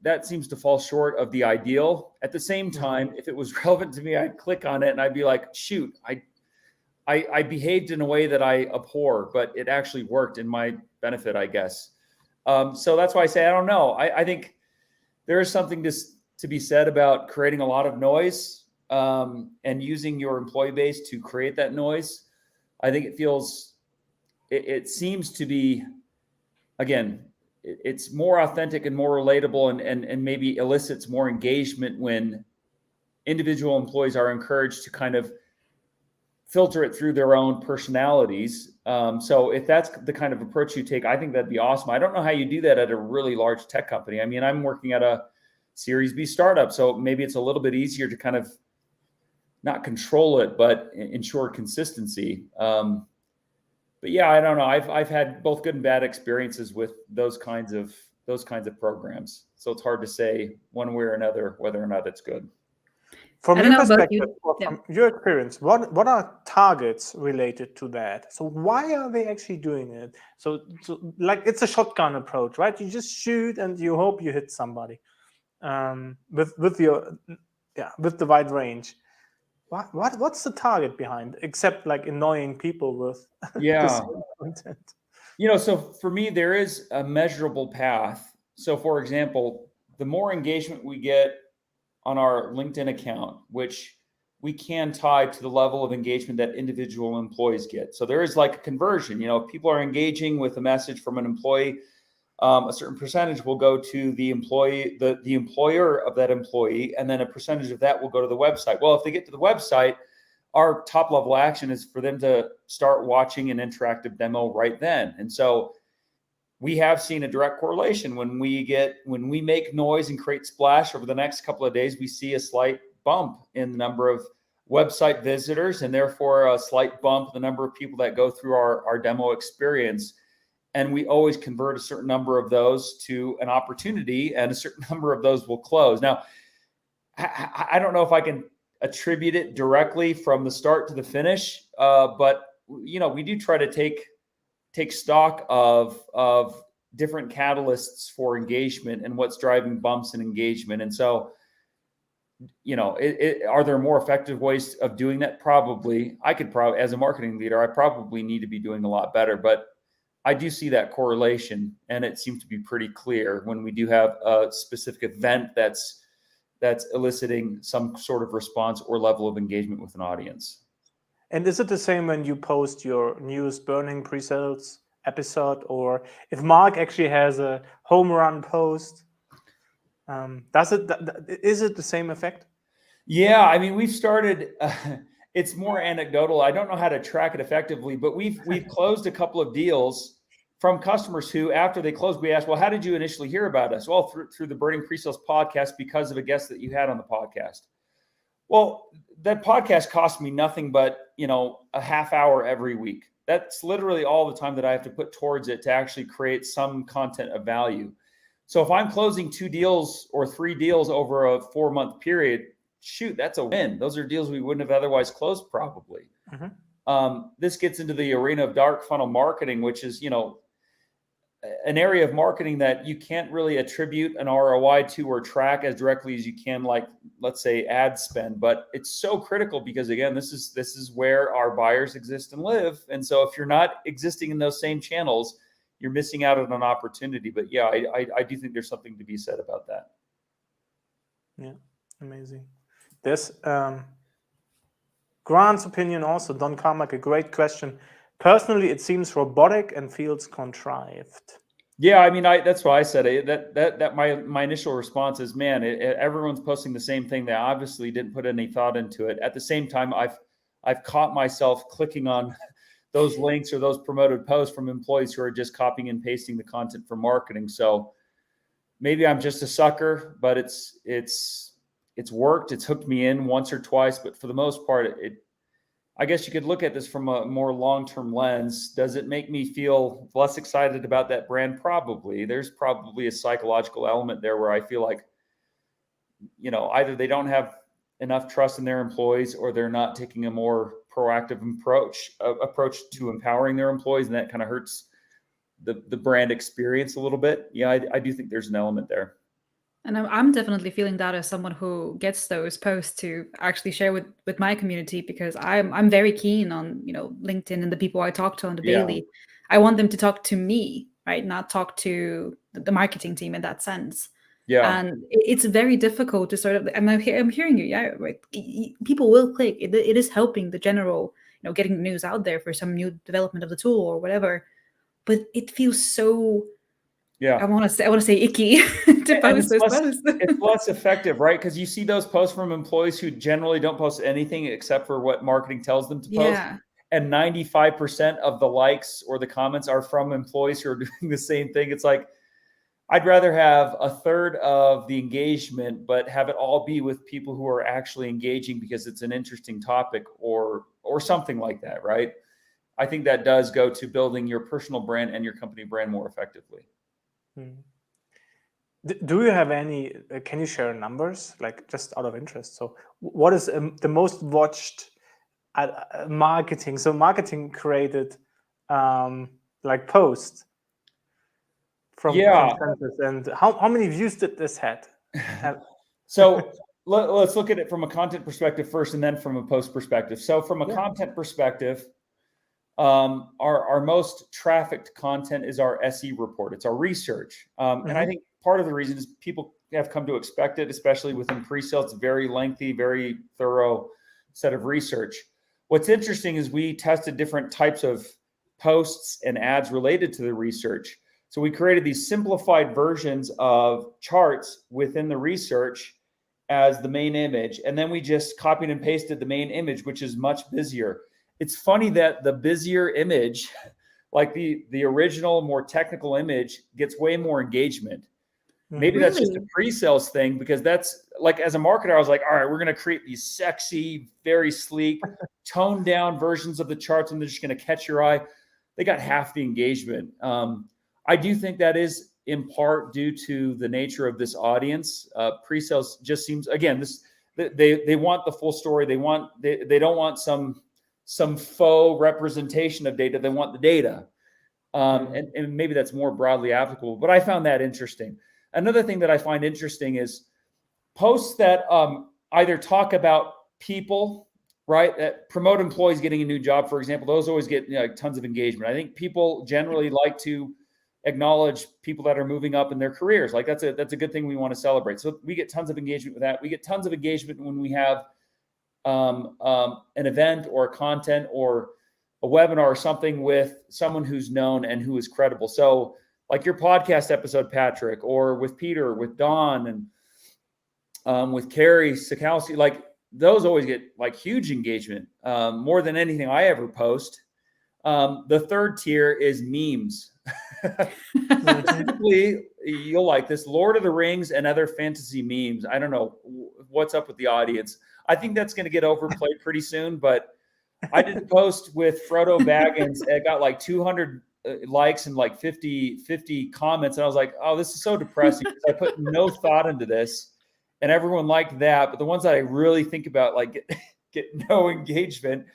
that seems to fall short of the ideal. At the same time, if it was relevant to me, I'd click on it and I'd be like, shoot, I behaved in a way that I abhor, but it actually worked in my benefit, I guess. So that's why I say, I don't know. I think there is something to be said about creating a lot of noise and using your employee base to create that noise. I think it seems to be, again, it's more authentic and more relatable and maybe elicits more engagement when individual employees are encouraged to kind of filter it through their own personalities. So if that's the kind of approach you take, I think that'd be awesome. I don't know how you do that at a really large tech company. I mean, I'm working at a Series B startup, so maybe it's a little bit easier to kind of not control it, but ensure consistency. But yeah, I don't know. I've had both good and bad experiences with those kinds of programs. So it's hard to say one way or another whether or not it's good. From your perspective, from your experience, what are targets related to that? So why are they actually doing it? So like it's a shotgun approach, right? You just shoot and you hope you hit somebody with the wide range. What's the target behind, except like annoying people with this content? So for me, there is a measurable path. So for example, the more engagement we get on our LinkedIn account, which we can tie to the level of engagement that individual employees get. So there is like a conversion, if people are engaging with a message from an employee, a certain percentage will go to the employee, the employer of that employee, and then a percentage of that will go to the website. Well, if they get to the website, our top level action is for them to start watching an interactive demo right then. And so we have seen a direct correlation. When we make noise and create splash over the next couple of days, we see a slight bump in the number of website visitors, and therefore a slight bump in the number of people that go through our demo experience. And we always convert a certain number of those to an opportunity, and a certain number of those will close. Now, I don't know if I can attribute it directly from the start to the finish, but we do try to take stock of different catalysts for engagement and what's driving bumps in engagement. And so, are there more effective ways of doing that? Probably. As a marketing leader, I probably need to be doing a lot better, but I do see that correlation, and it seems to be pretty clear when we do have a specific event that's eliciting some sort of response or level of engagement with an audience. And is it the same when you post your newest burning pre-sales episode, or if Mark actually has a home run post? Is it the same effect? Yeah, I mean, we've started. It's more anecdotal. I don't know how to track it effectively, but we've closed a couple of deals from customers who, after they closed, we asked, "Well, how did you initially hear about us?" Well, through the Burning Pre-Sales podcast because of a guest that you had on the podcast. Well, that podcast cost me nothing but a half hour every week. That's literally all the time that I have to put towards it to actually create some content of value. So if I'm closing 2 deals or 3 deals over a 4-month period, shoot, that's a win. Those are deals we wouldn't have otherwise closed probably. This gets into the arena of dark funnel marketing, which is, an area of marketing that you can't really attribute an ROI to or track as directly as you can, like, let's say, ad spend. But it's so critical because, again, this is where our buyers exist and live. And so if you're not existing in those same channels, you're missing out on an opportunity. But yeah, I do think there's something to be said about that. Yeah, amazing. This Grant's opinion also, Don Carmack, a great question. Personally, it seems robotic and feels contrived. Yeah, I mean, that's why I said it. That my initial response is, man, everyone's posting the same thing. They obviously didn't put any thought into it. At the same time, I've caught myself clicking on those links or those promoted posts from employees who are just copying and pasting the content for marketing. So maybe I'm just a sucker, but it's worked. It's hooked me in once or twice, but for the most part, I guess you could look at this from a more long-term lens. Does it make me feel less excited about that brand? Probably. There's probably a psychological element there where I feel like, either they don't have enough trust in their employees or they're not taking a more proactive approach to empowering their employees. And that kind of hurts the brand experience a little bit. Yeah, I do think there's an element there. And I'm definitely feeling that as someone who gets those posts to actually share with my community, because I'm very keen on LinkedIn and the people I talk to on the daily. I want them to talk to me, right? Not talk to the marketing team in that sense. Yeah. And it's very difficult to sort of. I'm hearing you. Yeah, right. People will click. It is helping the general, getting the news out there for some new development of the tool or whatever. But it feels so. Yeah, I want to say icky to post those posts. It's less effective, right? Because you see those posts from employees who generally don't post anything except for what marketing tells them to post. Yeah. And 95% of the likes or the comments are from employees who are doing the same thing. It's like, I'd rather have a third of the engagement, but have it all be with people who are actually engaging because it's an interesting topic or something like that, right? I think that does go to building your personal brand and your company brand more effectively. Do you have any, can you share numbers, like just out of interest? So what is the most watched marketing? So marketing created like post from Consensus, and how many views did this have? So let's look at it from a content perspective first and then from a post perspective. So from a content perspective, our most trafficked content is our SE report. It's our research. And I think part of the reason is people have come to expect it, especially within pre-sales. It's very lengthy, very thorough set of research. What's interesting is we tested different types of posts and ads related to the research. So we created these simplified versions of charts within the research as the main image. And then we just copied and pasted the main image, which is much busier. It's funny that the busier image, like the original, more technical image, gets way more engagement. Maybe that's just a pre-sales thing, because that's like, as a marketer, I was like, all right, we're going to create these sexy, very sleek, toned down versions of the charts, and they're just going to catch your eye. They got half the engagement. I do think that is in part due to the nature of this audience. Pre-sales just seems, again, they want the full story. They don't want some faux representation of data. They want the data. And maybe that's more broadly applicable, but I found that interesting. Another thing that I find interesting is posts that either talk about people, right, that promote employees getting a new job, for example. Those always get tons of engagement. I think people generally like to acknowledge people that are moving up in their careers. Like that's a good thing we want to celebrate. So we get tons of engagement with that. We get tons of engagement when we have an event or content or a webinar or something with someone who's known and who is credible. So like your podcast episode, Patrick, or with Peter, with Don, and with Carrie Sikowski, like those always get like huge engagement, more than anything I ever post. The third tier is memes. Specifically, you'll like this, Lord of the Rings and other fantasy memes. I don't know what's up with the audience. I think that's going to get overplayed pretty soon, but I did a post with Frodo Baggins. It got like 200 likes and like 50 comments. And I was like, oh, this is so depressing. I put no thought into this and everyone liked that. But the ones that I really think about like get no engagement.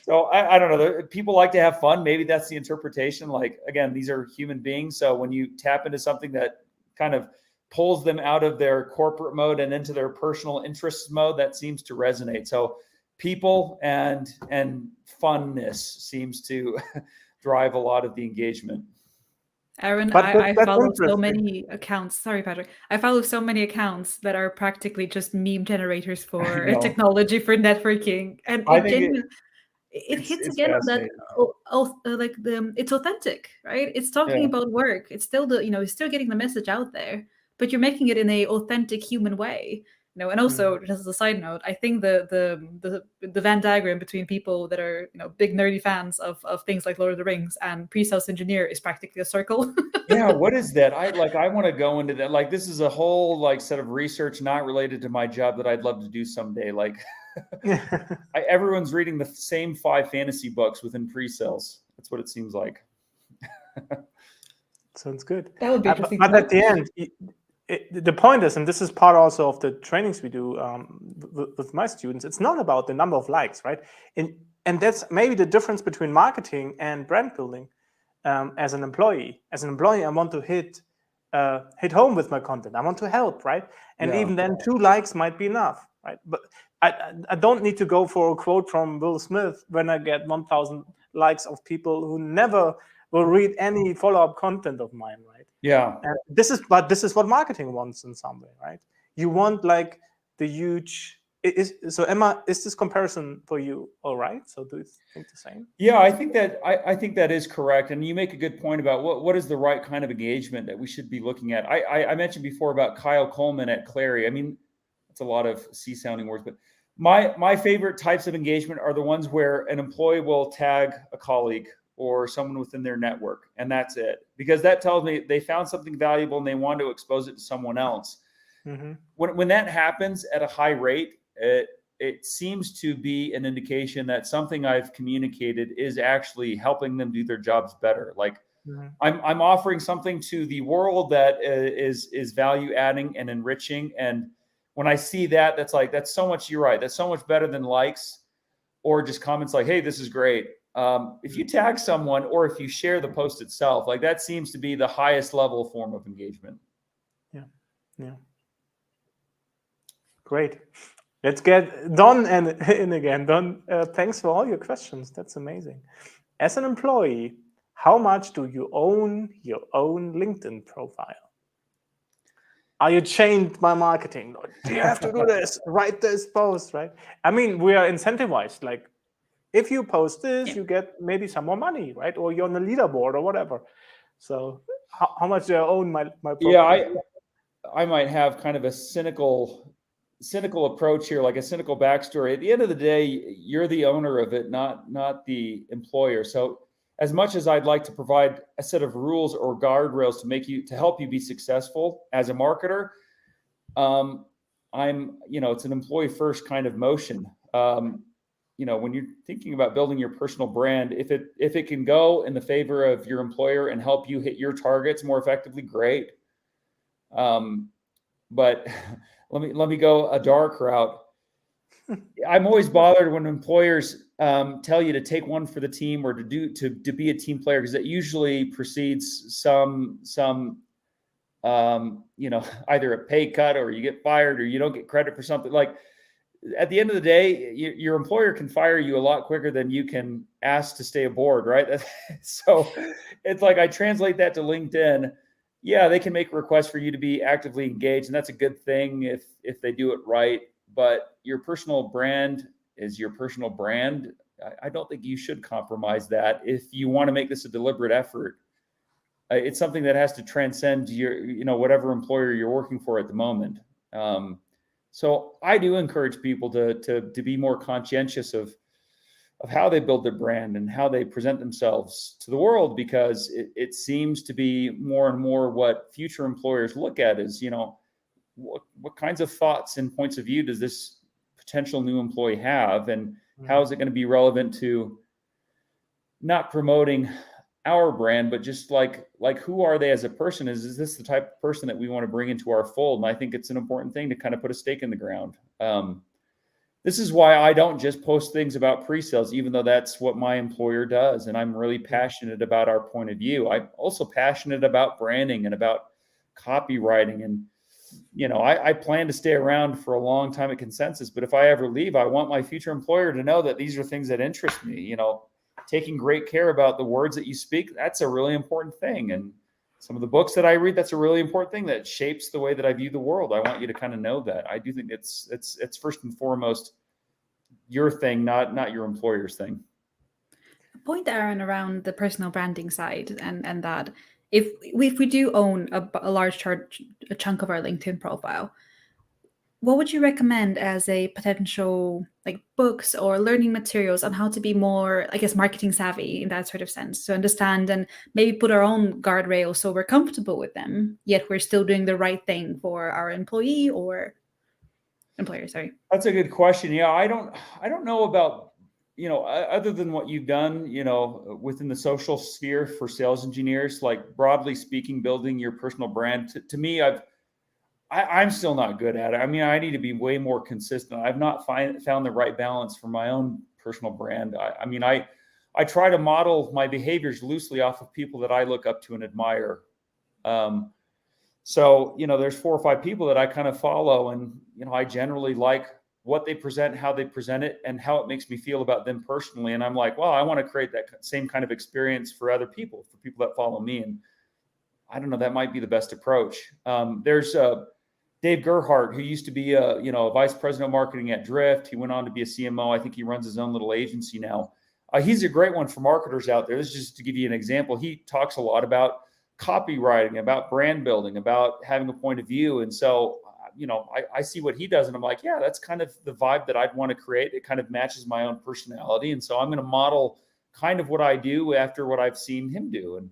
So I don't know. People like to have fun. Maybe that's the interpretation. Like, again, these are human beings. So when you tap into something that kind of pulls them out of their corporate mode and into their personal interests mode, that seems to resonate. So people and funness seems to drive a lot of the engagement. Aaron, I follow so many accounts. Sorry, Patrick. I follow so many accounts that are practically just meme generators for technology, for networking. And it hits again on that, like it's authentic, right? It's talking about work. It's still it's still getting the message out there, but you're making it in a authentic human way. And also just as a side note, I think the Venn diagram between people that are big nerdy fans of things like Lord of the Rings and pre-sales engineer is practically a circle. Yeah, what is that? I want to go into that. Like, this is a whole like set of research not related to my job that I'd love to do someday. Like, everyone's reading the same 5 fantasy books within pre-sales. That's what it seems like. Sounds good. That would be interesting. But at the end, the point is, and this is part also of the trainings we do with my students, it's not about the number of likes, right? And that's maybe the difference between marketing and brand building. As an employee, I want to hit home with my content. I want to help, right? And even then 2 likes might be enough, right? But I don't need to go for a quote from Will Smith when I get 1,000 likes of people who never will read any follow-up content of mine, right? Yeah. And this is what marketing wants in some way, right? You want like the huge. So Emma, is this comparison for you all right? So do you think the same? Yeah, I think that is correct. And you make a good point about what is the right kind of engagement that we should be looking at. I mentioned before about Kyle Coleman at Clary. I mean, it's a lot of C-sounding words, but my favorite types of engagement are the ones where an employee will tag a colleague or someone within their network, and that's it. Because that tells me they found something valuable and they want to expose it to someone else. Mm-hmm. When that happens at a high rate, it seems to be an indication that something I've communicated is actually helping them do their jobs better. Like, I'm offering something to the world that is value adding and enriching. And when I see that, that's so much, you're right. That's so much better than likes or just comments like, hey, this is great. If you tag someone or if you share the post itself, like that seems to be the highest level form of engagement. Yeah. Great. Let's get Don in again. Don, thanks for all your questions. That's amazing. As an employee, how much do you own your own LinkedIn profile? Are you chained by marketing? Do you have to do this? Write this post, right? I mean, we are incentivized. Like, if you post this, you get maybe some more money, right? Or you're on the leaderboard or whatever. So how much do I own my profile? Yeah, I might have kind of a cynical approach here, like a cynical backstory. At the end of the day, you're the owner of it, not the employer. So as much as I'd like to provide a set of rules or guardrails to help you be successful as a marketer, it's an employee first kind of motion. When you're thinking about building your personal brand, if it can go in the favor of your employer and help you hit your targets more effectively, great. But let me go a dark route. I'm always bothered when employers tell you to take one for the team or to be a team player, because that usually precedes some either a pay cut or you get fired or you don't get credit for something. Like, at the end of the day, your employer can fire you a lot quicker than you can ask to stay aboard, right? So it's like I translate that to LinkedIn. Yeah, they can make requests for you to be actively engaged, and that's a good thing if they do it right. But your personal brand is your personal brand. I don't think you should compromise that if you want to make this a deliberate effort. It's something that has to transcend your, whatever employer you're working for at the moment. So I do encourage people to be more conscientious of how they build their brand and how they present themselves to the world, because it seems to be more and more what future employers look at is, what kinds of thoughts and points of view does this potential new employee have, and how is it going to be relevant to not promoting our brand, but just like who are they as a person? Is this the type of person that we want to bring into our fold? And I think it's an important thing to kind of put a stake in the ground. This is why I don't just post things about pre-sales, even though that's what my employer does. And I'm really passionate about our point of view. I'm also passionate about branding and about copywriting. And, I plan to stay around for a long time at Consensus, but if I ever leave, I want my future employer to know that these are things that interest me. Taking great care about the words that you speak, that's a really important thing. And some of the books that I read, that's a really important thing that shapes the way that I view the world. I want you to kind of know that. I do think it's first and foremost your thing, not your employer's thing. A point, Aaron, around the personal branding side, and that if we do own a large chunk of our LinkedIn profile, what would you recommend as a potential, like, books or learning materials on how to be more, I guess, marketing savvy in that sort of sense, to understand and maybe put our own guardrails so we're comfortable with them, yet we're still doing the right thing for our employee or employer? Sorry. That's a good question. Yeah, I don't know about, other than what you've done, within the social sphere for sales engineers, like broadly speaking, building your personal brand. To me, I'm still not good at it. I mean, I need to be way more consistent. I've not found the right balance for my own personal brand. I try to model my behaviors loosely off of people that I look up to and admire. So, there's 4 or 5 people that I kind of follow, and, I generally like what they present, how they present it, and how it makes me feel about them personally. And I'm like, well, I want to create that same kind of experience for other people, for people that follow me. And I don't know, that might be the best approach. There's Dave Gerhardt, who used to be a vice president of marketing at Drift. He went on to be a CMO. I think he runs his own little agency now. He's a great one for marketers out there. This is just to give you an example. He talks a lot about copywriting, about brand building, about having a point of view. And so, I see what he does, and I'm like, yeah, that's kind of the vibe that I'd want to create. It kind of matches my own personality. And so I'm going to model kind of what I do after what I've seen him do. And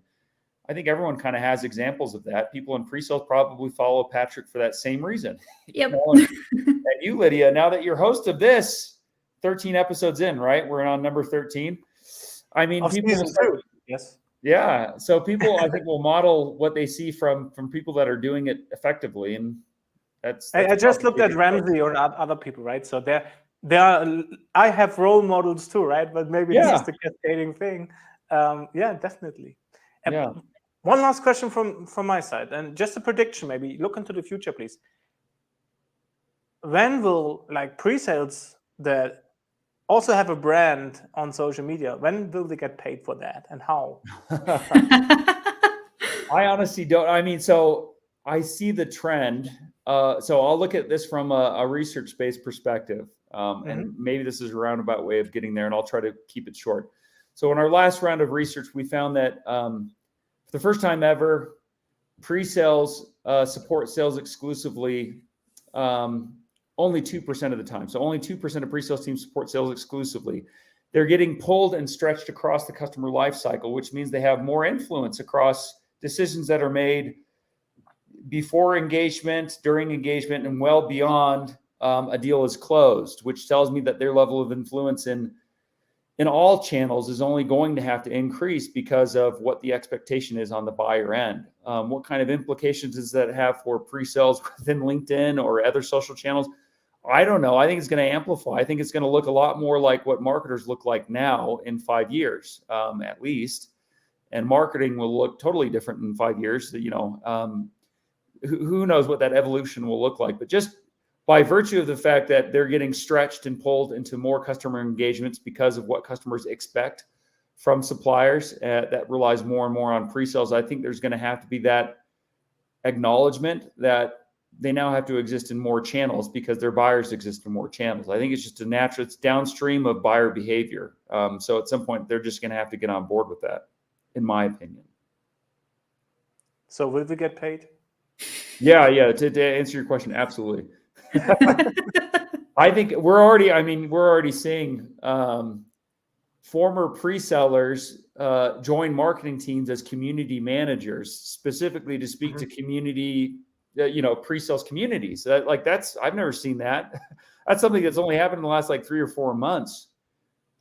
I think everyone kind of has examples of that. People in pre-sales probably follow Patrick for that same reason. Yep. And you, Lydia, now that you're host of this, 13 episodes in, right? We're on number 13. I mean, people will start, yes. Yeah. So people, I think, will model what they see from people that are doing it effectively. And that's I just looked at Ramsey or other people, right? So there are, I have role models too, right? But maybe this is the cascading thing. Yeah, definitely. Yeah. One last question from my side, and just a prediction, maybe look into the future, please. When will, like, pre-sales that also have a brand on social media, when will they get paid for that, and how? I honestly don't. I mean, so I see the trend. So I'll look at this from a research-based perspective, and maybe this is a roundabout way of getting there, and I'll try to keep it short. So in our last round of research, we found that for the first time ever, pre-sales support sales exclusively only 2% of the time. So only 2% of pre-sales teams support sales exclusively. They're getting pulled and stretched across the customer life cycle, which means they have more influence across decisions that are made before engagement, during engagement, and well beyond a deal is closed, which tells me that their level of influence in all channels is only going to have to increase because of what the expectation is on the buyer end. What kind of implications does that have for pre-sales within LinkedIn or other social channels? I don't know. I think it's going to amplify. I think it's going to look a lot more like what marketers look like now in 5 years, at least. And marketing will look totally different in 5 years. Who knows what that evolution will look like? But just by virtue of the fact that they're getting stretched and pulled into more customer engagements because of what customers expect from suppliers that relies more and more on pre-sales, I think there's going to have to be that acknowledgement that they now have to exist in more channels because their buyers exist in more channels. I think it's just it's downstream of buyer behavior. So at some point, they're just going to have to get on board with that, in my opinion. So will we get paid? Yeah. To answer your question, absolutely. I think we're already seeing former pre-sellers join marketing teams as community managers, specifically to speak to community, pre-sales communities. I've never seen that. That's something that's only happened in the last 3 or 4 months.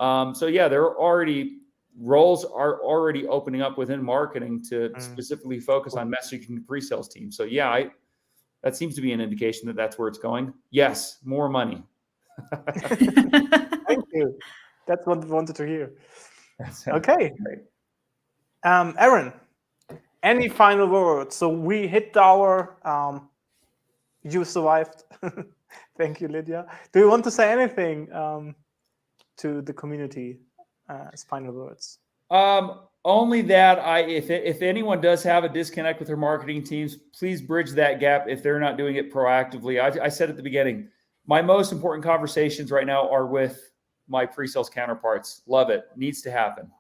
So yeah, roles are already opening up within marketing to specifically focus on messaging the pre-sales team. So yeah, that seems to be an indication that that's where it's going. Yes, more money. Thank you. That's what I wanted to hear. Okay. Great. Aaron, any final words? So we hit the hour. You survived. Thank you, Lidia. Do you want to say anything to the community as final words? Only that if anyone does have a disconnect with their marketing teams, please bridge that gap if they're not doing it proactively. I said at the beginning, my most important conversations right now are with my pre-sales counterparts. Love it. Needs to happen.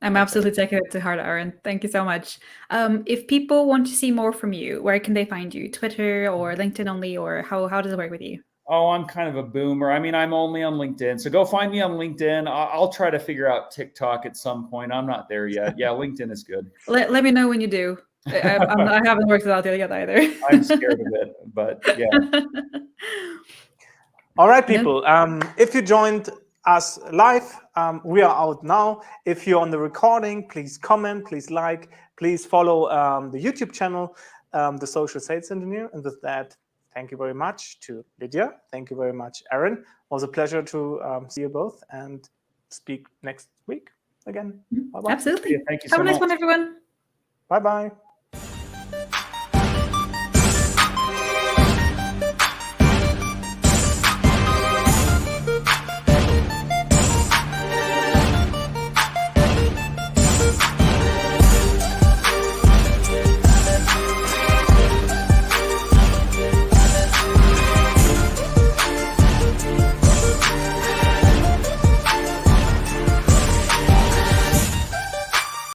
I'm absolutely taking it to heart, Aaron. Thank you so much. If people want to see more from you, where can they find you? Twitter or LinkedIn only, or how does it work with you? Oh, I'm kind of a boomer. I mean, I'm only on LinkedIn. So go find me on LinkedIn. I'll try to figure out TikTok at some point. I'm not there yet. Yeah, LinkedIn is good. Let me know when you do. I haven't worked it out yet either. I'm scared of it, but yeah. All right, people. If you joined us live, we are out now. If you're on the recording, please comment, please like, please follow the YouTube channel, The Social Sales Engineer. And with that, thank you very much to Lidia. Thank you very much, Aaron. It was a pleasure to see you both and speak next week again. Bye-bye. Absolutely. Yeah, thank you so much. Have a nice one, everyone. Bye-bye.